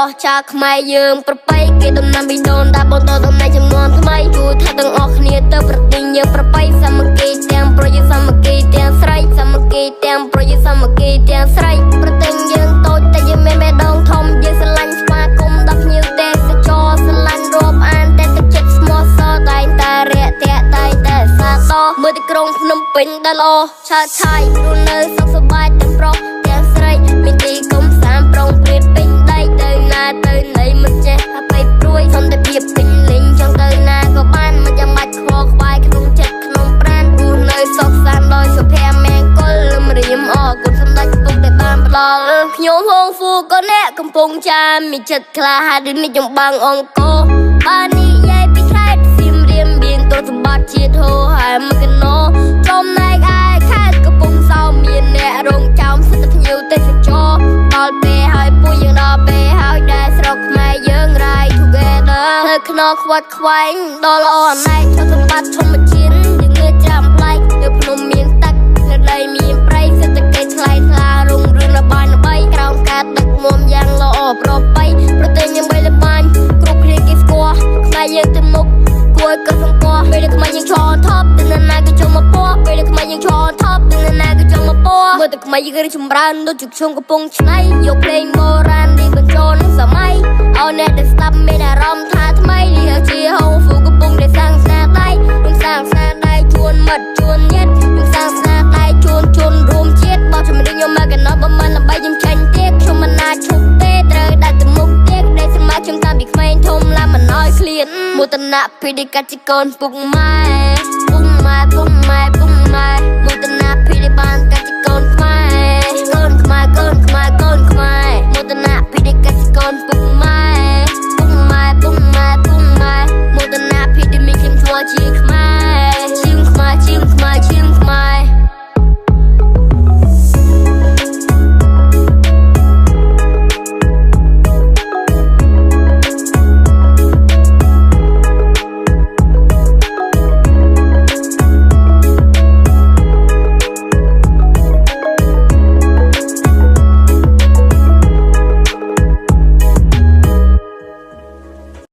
cha khmai yeung propai ke dom nam bi don ta bon to dom nai jamnuam thmai chu tha tang ok khnia to prating yeung propai samake tiang pro yeung samake tiang srai samake tiang pro yeung samake tiang srai prating yeung toj ta yeung me dong thom yeung salañស្វាគុំដល់ភ្ញៀវទេសចរស្រឡាញ់រាប់អានតែទឹកចិត្តស្មោះសរតែងតែរាក់ទាក់តែងតែសាទរមើលទីក្រុងភ្នំពេញដែលល្អឆើតឆាយរស់នៅសុខសប្បាយទាំងប្រុសទាំងស្រីមានទីគុំសាមប្រងព្រាតពេញដៃទៅណាទៅណីមិនចេះអបិព្រួយសុំតែភាពពេញលេងចង់ទៅណាក៏បានមិនចាំបាច់ខ្វល់ខ្វាយក្នុងចិត្តក្នុងប្រាណរស់នៅសុខសាន្តដោយសុភមង្គលលំរៀមអរគុណសម្ដេចពុកដែលបានផ្ដល់ខ្ញុំហងហ្វូក៏អ្នកកំពុងចាមានចិត្តក្លាហានដូចនេះចំបាំងអង្គរបាននិយាយពីខេត្តសៀមរាបមានទ្រព្យសម្បត្តិជាតិហូរហើយមកកណោចំណែកឯខេត្តកំពង់សោមមានអ្នករងចោមសិទ្ធិភ្ញៀវទេសចរដល់ពេលហើយពួកយើងដល់ពេលហើយដែលស្រុកខ្មែរយើង Ride Together លើខ្នងខ្វាត់ខ្វែងដល់ល្អអណែកទ្រព្យសម្បត្តិធម្មជាតិយើងងើចាំប្លែកនៅភ្នំមានទឹកនៅដីមានព្រៃសេដ្ឋកិច្ចថ្លៃថ្លារុងរឿងល្បាញល្បីក្រោមការដឹកនាំយ៉ាងល្អប្រពៃប្រទេសយើងបីល្បាញគ្រប់គ្នាគេស្គាល់ខ្មែរយើងទៅមុខគួរក៏សង្កត់ពេលខ្មែរយើងឈរថប់ទៅណាក៏ចង់មកពោះពេលខ្មែរយើងឈរថប់ទៅណាក៏ចង់មកពោះមើលតែខ្មែរយើងចម្រើនដូចជុំកំពុងឆ្នៃយកភ្លេងបុរាណនេះបញ្ចូលនឹងសម័យឲ្យអ្នកដែលស្ដាប់មានអារម្មណ៍ថាថ្មីនេះជាហូហ្វូកំពុងតែសាងស្នាដៃនឹងសាងស្នាដៃជួនមិត្តជួនញាតិនឹងសាងស្នាដៃជួនជនរួមជាតិបោះជំរឿនយកមកកណោះបើមិនដើម្បីខ្ញុំចាញ់ទៀតខ្ញុំមិនណាឈប់ទេត្រូវដាច់ទៅមុខទៀតដែលស្មាខ្ញុំតាមពីក្មេងធំឡាមិនឲ្យឃ្លានមោទនៈពីដេកកសិកនពុកម៉ែពុកម៉ែពុកម៉ែពុក